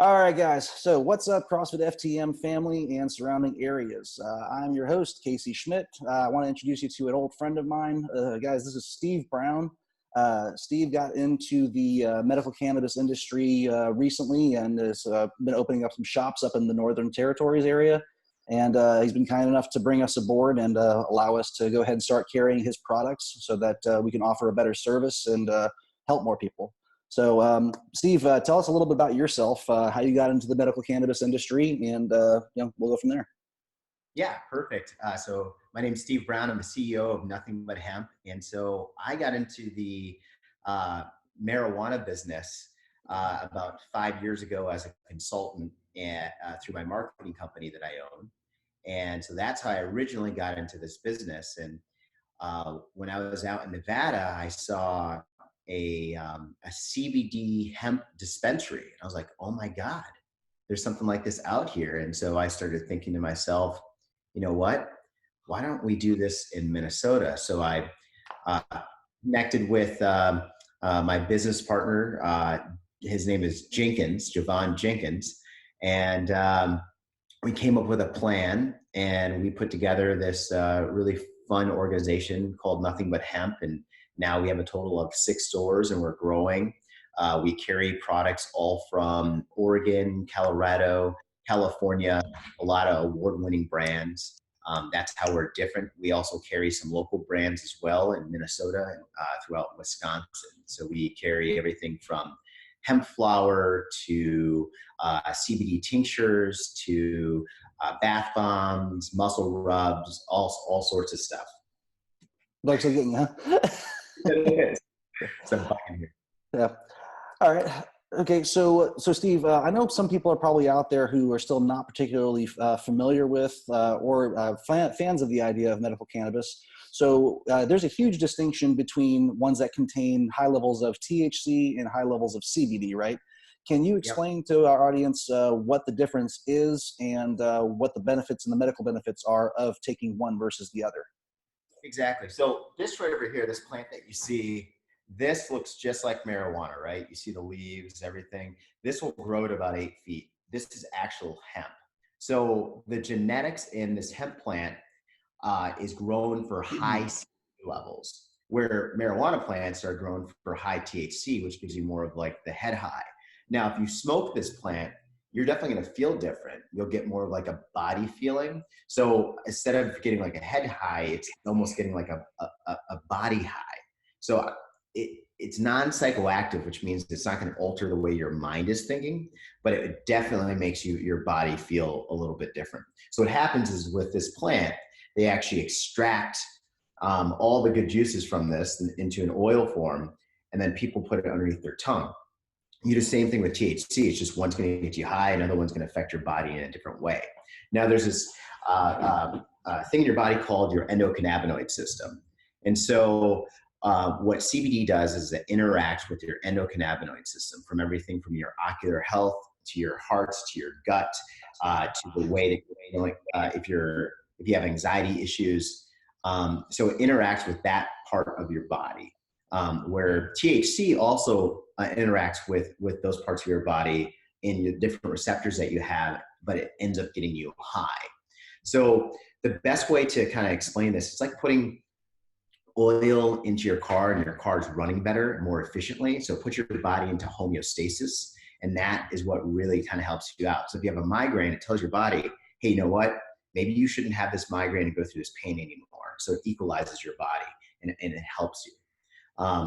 All right, guys. So what's up, CrossFit FTM family and surrounding areas? I'm your host, Casey Schmidt. I want to introduce you to an old friend of mine. Guys, this is Steve Brown. Steve got into the medical cannabis industry recently and has been opening up some shops up in the Northern Territories area. And he's been kind enough to bring us aboard and allow us to go ahead and start carrying his products so that we can offer a better service and help more people. So, Steve, tell us a little bit about yourself, how you got into the medical cannabis industry, and we'll go from there. Yeah, perfect. So my name's Steve Brown. I'm the CEO of Nothing But Hemp. And so I got into the marijuana business about 5 years ago as a consultant through my marketing company that I own. And so that's how I originally got into this business. And when I was out in Nevada, I saw a CBD hemp dispensary. And I was like, oh my God, there's something like this out here. And so I started thinking to myself, you know what, why don't we do this in Minnesota? So I connected with my business partner. His name is Javon Jenkins. And we came up with a plan and we put together this really fun organization called Nothing But Hemp. And now we have a total of 6 stores and we're growing. We carry products all from Oregon, Colorado, California, a lot of award-winning brands. That's how we're different. We also carry some local brands as well in Minnesota and throughout Wisconsin. So we carry everything from hemp flower to CBD tinctures to bath bombs, muscle rubs, all sorts of stuff. Looks like it, huh? It is. So I'm fucking here. Yeah. All right. Okay. So Steve, I know some people are probably out there who are still not particularly familiar with or fans of the idea of medical cannabis. So there's a huge distinction between ones that contain high levels of THC and high levels of CBD, right? Can you explain to our audience what the difference is and what the benefits and the medical benefits are of taking one versus the other? Exactly. So this right over here, this plant that you see, this looks just like marijuana, right? You see the leaves, everything. This will grow to about 8 feet. This is actual hemp. So the genetics in this hemp plant is grown for high CBD levels, where marijuana plants are grown for high THC, which gives you more of like the head high. Now, if you smoke this plant, you're definitely going to feel different. You'll get more of like a body feeling. So instead of getting like a head high, it's almost getting like a body high. So it's non-psychoactive, which means it's not going to alter the way your mind is thinking, but it definitely makes your body feel a little bit different. So what happens is with this plant, they actually extract all the good juices from this into an oil form, and then people put it underneath their tongue. You do the same thing with THC. It's just one's going to get you high, another one's going to affect your body in a different way. Now, there's this thing in your body called your endocannabinoid system. And so what CBD does is it interacts with your endocannabinoid system, from everything from your ocular health to your heart to your gut to the way that you're feeling, if you have anxiety issues. So it interacts with that part of your body. Where THC also interacts with those parts of your body in the different receptors that you have, but it ends up getting you high. So the best way to kind of explain this, it's like putting oil into your car and your car's running better and more efficiently. So put your body into homeostasis, and that is what really kind of helps you out. So if you have a migraine, it tells your body, hey, you know what? Maybe you shouldn't have this migraine and go through this pain anymore. So it equalizes your body and it helps you.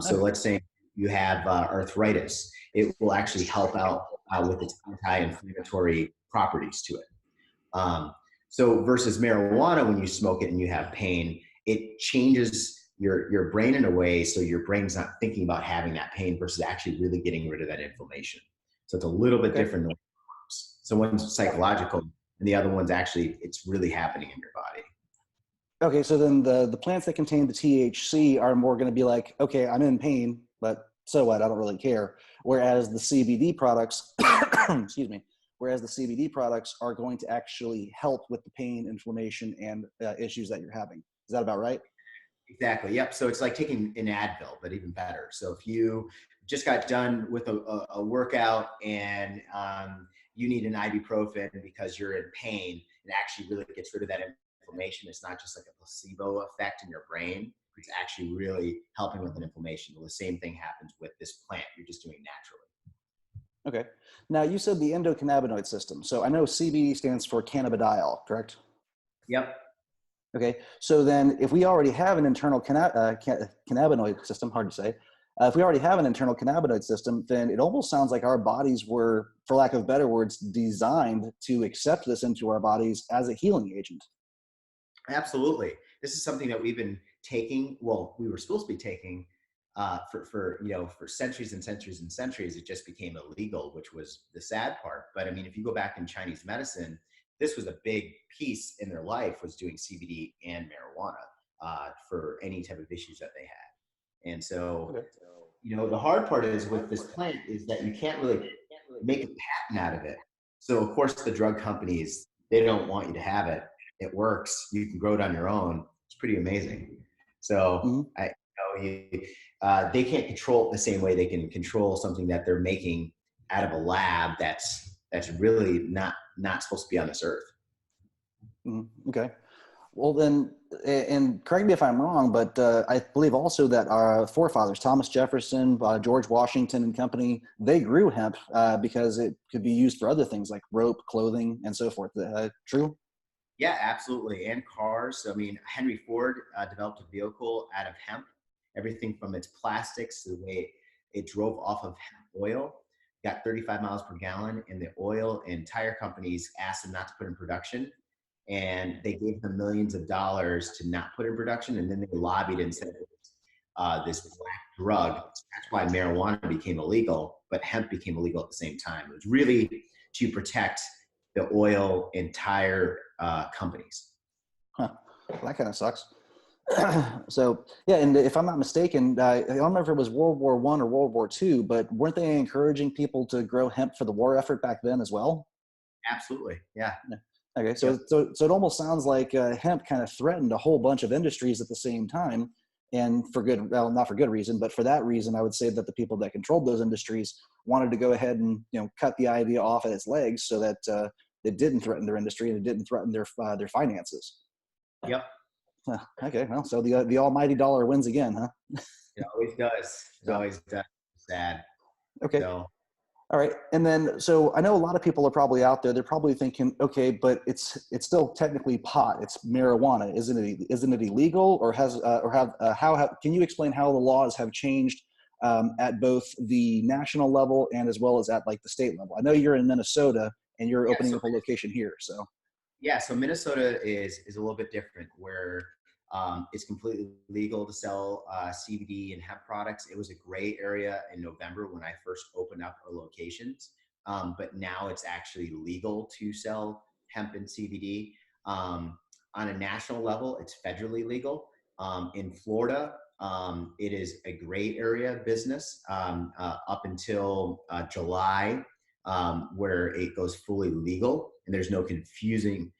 So let's say you have arthritis. It will actually help out with its anti-inflammatory properties to it. So versus marijuana, when you smoke it and you have pain, it changes your brain in a way so your brain's not thinking about having that pain versus actually really getting rid of that inflammation. So it's a little bit different than what works. So one's psychological and the other one's actually, it's really happening in your body. Okay, so then the plants that contain the THC are more going to be like, okay, I'm in pain, but so what? I don't really care. Whereas the CBD products, excuse me, whereas the CBD products are going to actually help with the pain, inflammation, and issues that you're having. Is that about right? Exactly. Yep. So it's like taking an Advil, but even better. So if you just got done with a workout and you need an ibuprofen because you're in pain. It actually really gets rid of that inflammation. It's not just like a placebo effect in your brain. It's actually really helping with an inflammation. Well, the same thing happens with this plant. You're just doing naturally. Okay. Now you said the endocannabinoid system. So I know CBD stands for cannabidiol, correct? Yep. Okay. So then if we already have an internal cannabinoid system, hard to say, if we already have an internal cannabinoid system, then it almost sounds like our bodies were, for lack of better words, designed to accept this into our bodies as a healing agent. Absolutely. This is something that we've been taking. Well, we were supposed to be taking for centuries and centuries and centuries. It just became illegal, which was the sad part. But I mean, if you go back in Chinese medicine, this was a big piece in their life, was doing CBD and marijuana for any type of issues that they had. And so, Okay. the hard part is with this plant is that you can't really make a patent out of it. So of course the drug companies, they don't want you to have it. It works. You can grow it on your own. It's pretty amazing. So they can't control it the same way they can control something that they're making out of a lab that's really not supposed to be on this earth. Okay. Well, then, and correct me if I'm wrong, but I believe also that our forefathers, Thomas Jefferson, George Washington and company, they grew hemp because it could be used for other things like rope, clothing, and so forth. True? Yeah, absolutely. And cars. I mean, Henry Ford developed a vehicle out of hemp, everything from its plastics to the way it drove off of hemp oil, got 35 miles per gallon, and the oil and tire companies asked them not to put in production. And they gave them millions of dollars to not put in production. And then they lobbied and said this black drug. That's why marijuana became illegal, but hemp became illegal at the same time. It was really to protect the oil and tire companies. Huh. Well, that kind of sucks. So yeah, and if I'm not mistaken, I don't remember if it was World War I or World War II, but weren't they encouraging people to grow hemp for the war effort back then as well? Absolutely, yeah. Okay, so Yep. so it almost sounds like hemp kind of threatened a whole bunch of industries at the same time, and for good, well, not for good reason, but for that reason, I would say that the people that controlled those industries wanted to go ahead and cut the idea off at its legs so that it didn't threaten their industry and it didn't threaten their finances. Yep. Okay, well, so the almighty dollar wins again, huh? It always does. It Yeah. always does. Sad. Okay. So All right. And then, so I know a lot of people are probably out there. They're probably thinking, okay, but it's still technically pot. It's marijuana, isn't it? Isn't it illegal, or can you explain how the laws have changed at both the national level and as well as at like the state level? I know you're in Minnesota and you're yeah, opening so up a location here. So so Minnesota is a little bit different, where it's completely legal to sell CBD and hemp products. It was a gray area in November when I first opened up our locations, but now it's actually legal to sell hemp and CBD. On a national level, it's federally legal. In Florida, it is a gray area business up until July, where it goes fully legal and there's no confusing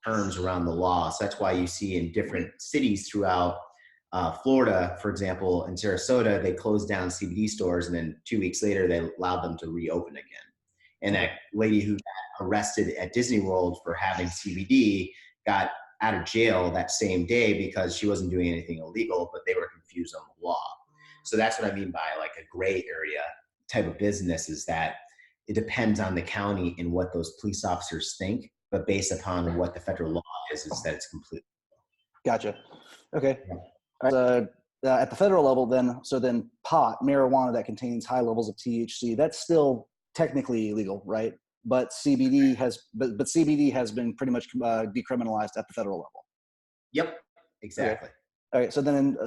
terms around the law. So that's why you see in different cities throughout Florida, for example, in Sarasota, they closed down CBD stores, and then 2 weeks later they allowed them to reopen again. And that lady who got arrested at Disney World for having CBD got out of jail that same day because she wasn't doing anything illegal, but they were confused on the law. So that's what I mean by like a gray area type of business, is that it depends on the county and what those police officers think, but based upon what the federal law is that it's complete. gotcha. Okay. At the federal level, then pot, marijuana that contains high levels of THC, that's still technically illegal, right? But CBD has been pretty much decriminalized at the federal level. Yep, exactly. Okay. All right, so then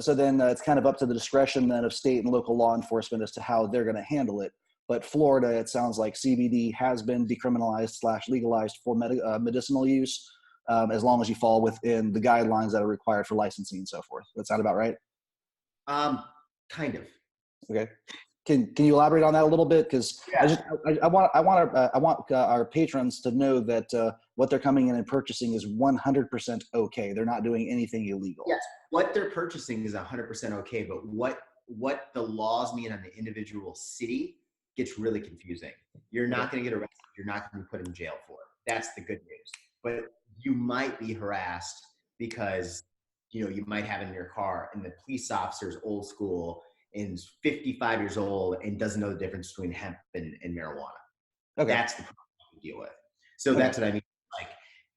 it's kind of up to the discretion then of state and local law enforcement as to how they're going to handle it. But Florida, it sounds like CBD has been decriminalized / legalized for medicinal use, as long as you fall within the guidelines that are required for licensing and so forth. That sound about right? Kind of. Okay. Can you elaborate on that a little bit? Because Yeah. I want our patrons to know that what they're coming in and purchasing is 100% okay. They're not doing anything illegal. Yes, what they're purchasing is 100% okay, but what the laws mean on the individual city gets really confusing. You're not going to get arrested You're not going to be put in jail for it. That's the good news. But you might be harassed because, you might have it in your car and the police officer is old school and is 55 years old and doesn't know the difference between hemp and marijuana. Okay. That's the problem to deal with. So Okay. that's what I mean. Like,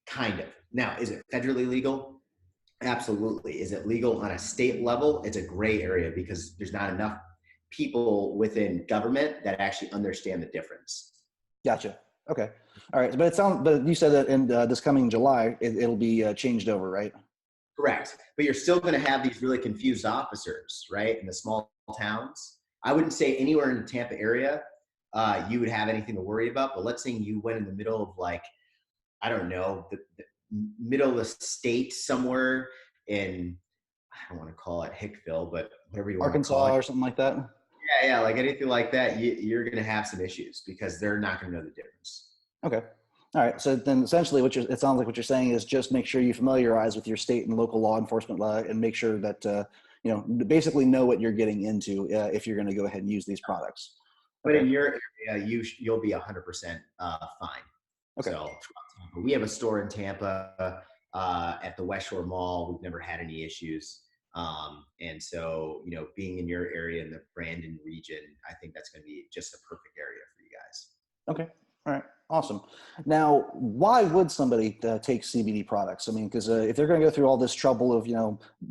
kind of. Now, is it federally legal? Absolutely. Is it legal on a state level? It's a gray area because there's not enough people within government that actually understand the difference. Gotcha. Okay. All right. But you said that in this coming July, it'll be changed over, right? Correct. But you're still going to have these really confused officers, right? In the small towns. I wouldn't say anywhere in the Tampa area you would have anything to worry about. But let's say you went in the middle of, like, I don't know, the middle of the state somewhere in, I don't want to call it Hickville, but whatever you want to call Arkansas it. or something like that. Yeah, like anything like that, you're going to have some issues because they're not going to know the difference. Okay. All right. So then essentially it sounds like what you're saying is just make sure you familiarize with your state and local law enforcement law and make sure that, basically know what you're getting into if you're going to go ahead and use these products. But okay. in your area, you'll be 100% fine. Okay. So we have a store in Tampa at the West Shore Mall. We've never had any issues. And so, being in your area in the Brandon region, I think that's going to be just a perfect area for you guys. Okay. All right. Awesome. Now, why would somebody take CBD products? I mean, because if they're going to go through all this trouble of,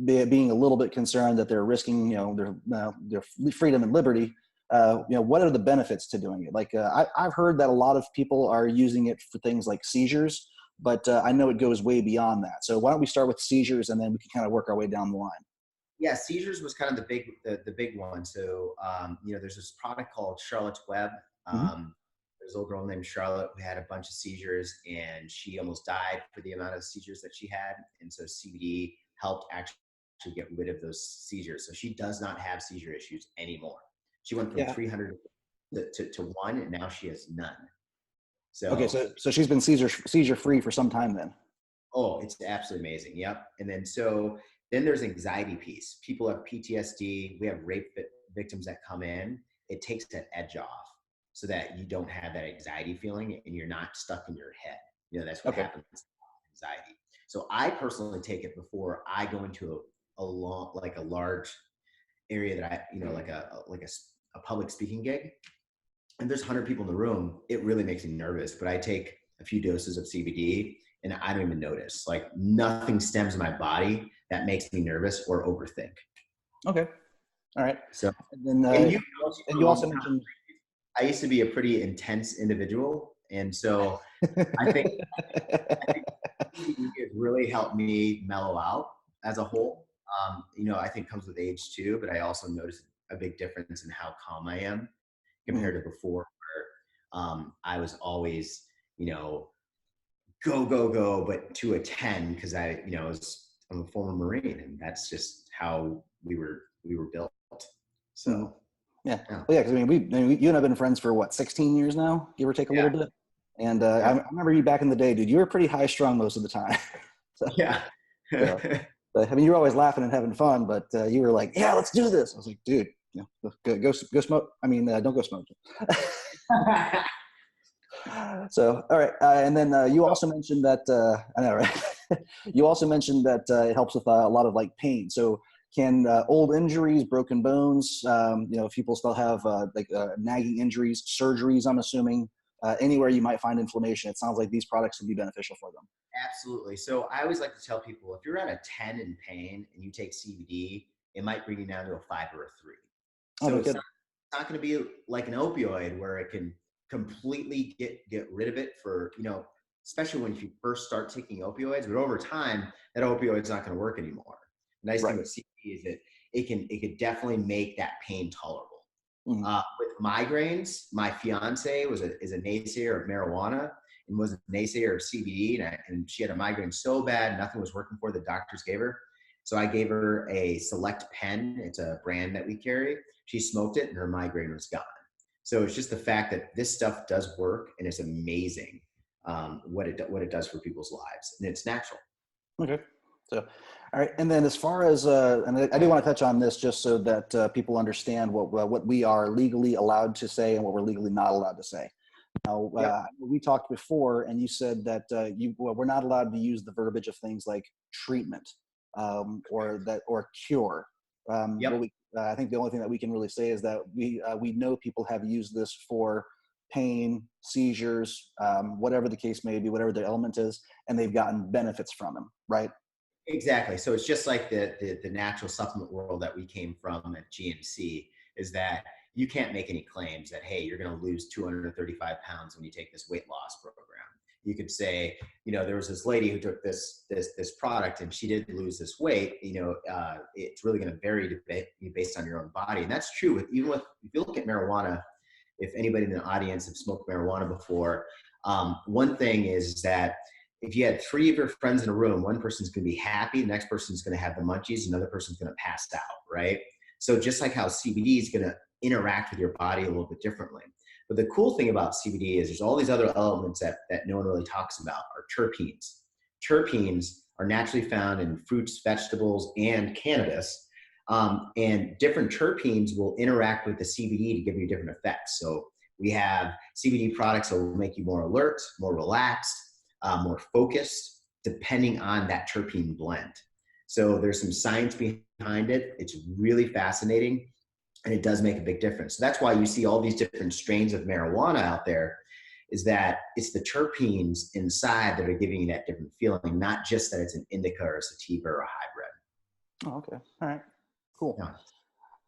being a little bit concerned that they're risking, their freedom and liberty, what are the benefits to doing it? Like, I've heard that a lot of people are using it for things like seizures, but I know it goes way beyond that. So why don't we start with seizures and then we can kind of work our way down the line? Yeah, seizures was kind of the big one. So, there's this product called Charlotte's Web. There's a little girl named Charlotte who had a bunch of seizures and she almost died for the amount of seizures that she had. And so CBD helped actually get rid of those seizures. So she does not have seizure issues anymore. She went from 300 to 1 and now she has none. So okay, so she's been seizure free for some time then. Oh, it's absolutely amazing. Yep. And then there's anxiety piece. People have PTSD. We have rape victims that come in. It takes that edge off so that you don't have that anxiety feeling and you're not stuck in your head. That's what happens with anxiety. So I personally take it before I go into a large area that I, like a public speaking gig. And there's 100 people in the room. It really makes me nervous, but I take a few doses of CBD and I don't even notice. Like, nothing stems in my body that makes me nervous or overthink. Okay. All right. So, and then you also mentioned, I used to be a pretty intense individual. And so I think it really helped me mellow out as a whole. I think it comes with age too, but I also noticed a big difference in how calm I am compared to before, where I was always, go, but to a 10 because I'm a former Marine, and that's just how we were built. So yeah. Well, yeah, because you and I've been friends for what, 16 years now, give or take a little bit. And I remember you back in the day, dude. You were pretty high strung most of the time. So, yeah. But, you were always laughing and having fun, but you were like, "Yeah, let's do this." I was like, "Dude, go smoke." I mean, don't go smoke. So, all right. And then you also mentioned that, I know, right? You also mentioned that it helps with a lot of like pain. So can old injuries, broken bones, if people still have nagging injuries, surgeries, I'm assuming, anywhere you might find inflammation, it sounds like these products would be beneficial for them. Absolutely. So I always like to tell people, if you're at a 10 in pain and you take CBD, it might bring you down to a 5 or a 3. So it's not going to be like an opioid where it can completely get rid of it for, especially when you first start taking opioids, but over time that opioid's not going to work anymore. The nice thing with CBD is that it could definitely make that pain tolerable. With migraines, my fiance is a naysayer of marijuana and was a naysayer of CBD, and she had a migraine so bad nothing was working for her, the doctors gave her. So I gave her a Select Pen. It's a brand that we carry. She smoked it and her migraine was gone. So it's just the fact that this stuff does work, and it's amazing what it does for people's lives, and it's natural. Okay. So, all right. And then as far as, and I do want to touch on this just so that people understand what we are legally allowed to say and what we're legally not allowed to say. Now, Yep. we talked before, and you said that we're not allowed to use the verbiage of things like treatment or cure. Yep. I think the only thing that we can really say is that we know people have used this for pain, seizures, whatever the case may be, whatever the element is, and they've gotten benefits from them, right? Exactly. So it's just like the natural supplement world that we came from at GMC, is that you can't make any claims that, hey, you're going to lose 235 pounds when you take this weight loss program. You could say, there was this lady who took this product and she did lose this weight. It's really going to vary based on your own body, and that's true even with, if you look at marijuana. If anybody in the audience have smoked marijuana before, one thing is that if you had 3 of your friends in a room, one person's going to be happy, the next person's going to have the munchies, another person's going to pass out, right? So just like how CBD is going to interact with your body a little bit differently. But the cool thing about CBD is there's all these other elements that no one really talks about are terpenes. Terpenes are naturally found in fruits, vegetables, and cannabis. And different terpenes will interact with the CBD to give you different effects. So we have CBD products that will make you more alert, more relaxed, more focused, depending on that terpene blend. So there's some science behind it. It's really fascinating, and it does make a big difference. So that's why you see all these different strains of marijuana out there, is that it's the terpenes inside that are giving you that different feeling, not just that it's an indica or a sativa or a hybrid. Oh, okay. All right. Cool. Yeah.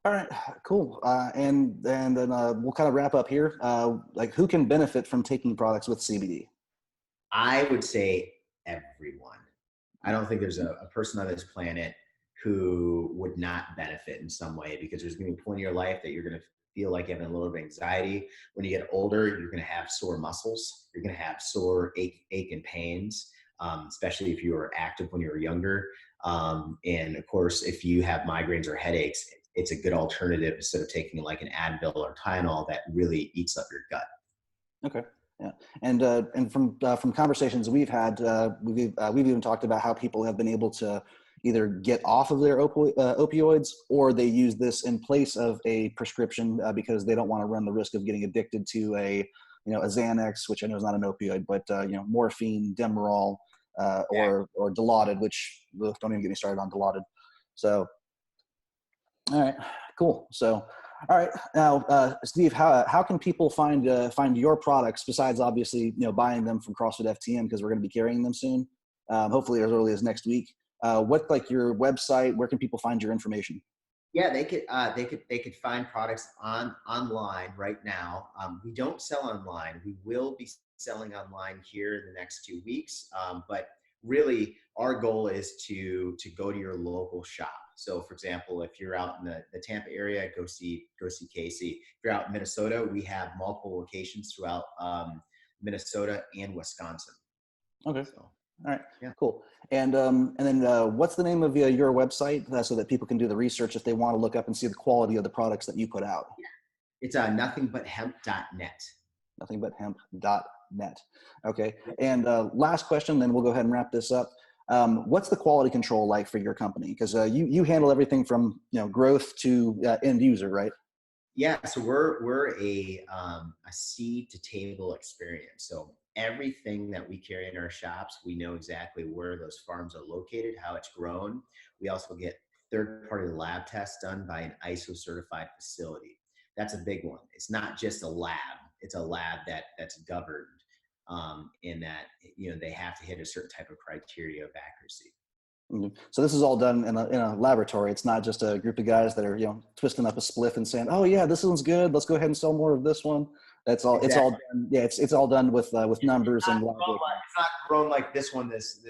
All right, cool. And then we'll kind of wrap up here. Like, who can benefit from taking products with CBD? I would say everyone. I don't think there's a person on this planet who would not benefit in some way, because there's going to be a point in your life that you're going to feel like you're having a little bit of anxiety. When you get older, you're going to have sore muscles. You're going to have sore ache and pains, especially if you were active when you were younger. And of course, if you have migraines or headaches, it's a good alternative instead of taking like an Advil or Tylenol that really eats up your gut. Okay. Yeah, and from conversations we've had, we've even talked about how people have been able to either get off of their opioids, or they use this in place of a prescription because they don't want to run the risk of getting addicted to a Xanax, which I know is not an opioid, but morphine, Demerol, or Dilaudid, which don't even get me started on Dilaudid. So, all right, cool. So. All right, now, Steve, how can people find your products besides obviously buying them from CrossFit FTM, because we're going to be carrying them soon, hopefully as early as next week. What's like your website? Where can people find your information? Yeah, they could find products online right now. We don't sell online. We will be selling online here in the next 2 weeks, but really our goal is to go to your local shop. So for example, if you're out in the Tampa area, go see Casey. If you're out in Minnesota, we have multiple locations throughout Minnesota and Wisconsin. Okay. So, all right. yeah. Cool. And then what's the name of your website so that people can do the research if they want to look up and see the quality of the products that you put out? Yeah. It's NothingButHemp.net. NothingButHemp.net. Okay. And last question, then we'll go ahead and wrap this up. What's the quality control like for your company? Because you handle everything from growth to end user, right? Yeah, so we're a seed to table experience. So everything that we carry in our shops, we know exactly where those farms are located, how it's grown. We also get third-party lab tests done by an ISO certified facility. That's a big one. It's not just a lab; it's a lab that's governed, in that they have to hit a certain type of criteria of accuracy. So this is all done in a laboratory. It's not just a group of guys that are twisting up a spliff and saying, "Oh yeah, this one's good. Let's go ahead and sell more of this one." That's all. Exactly. It's all done. Yeah, it's all done with numbers and. It's not grown like this one. This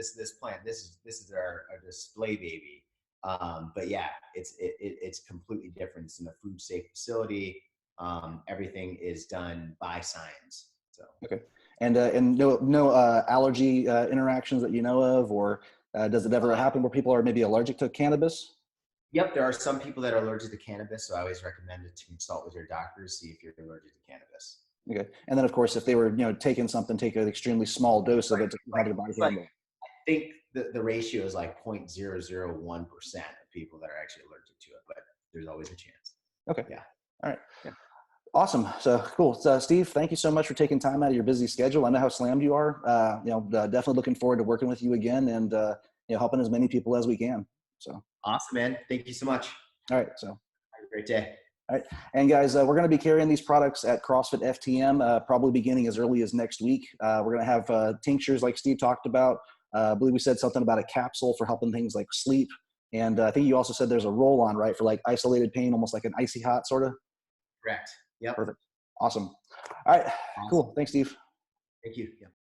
plant. This is our display baby. But yeah, it's completely different. It's in a food safe facility. Everything is done by science. So okay, and no allergy interactions that you know of, or does it ever happen where people are maybe allergic to cannabis? Yep, there are some people that are allergic to cannabis, so I always recommend it to consult with your doctor, see if you're allergic to cannabis. Okay, and then of course, if they were taking something, take an extremely small dose of it to how their body handle. I think the ratio is like 0.001% of people that are actually allergic to it, but there's always a chance. Okay. Yeah. All right. Yeah. Awesome. So cool. So Steve, thank you so much for taking time out of your busy schedule. I know how slammed you are. Definitely looking forward to working with you again and, helping as many people as we can. So, Awesome, man. Thank you so much. all right. So, Have a great day. all right. And guys, we're going to be carrying these products at CrossFit FTM, probably beginning as early as next week. We're going to have tinctures like Steve talked about. I believe we said something about a capsule for helping things like sleep. And I think you also said there's a roll on, right? For like isolated pain, almost like an icy hot sort of. Correct. Yep. Perfect. Awesome. All right. Awesome. Cool. Thanks, Steve. Thank you. Yep.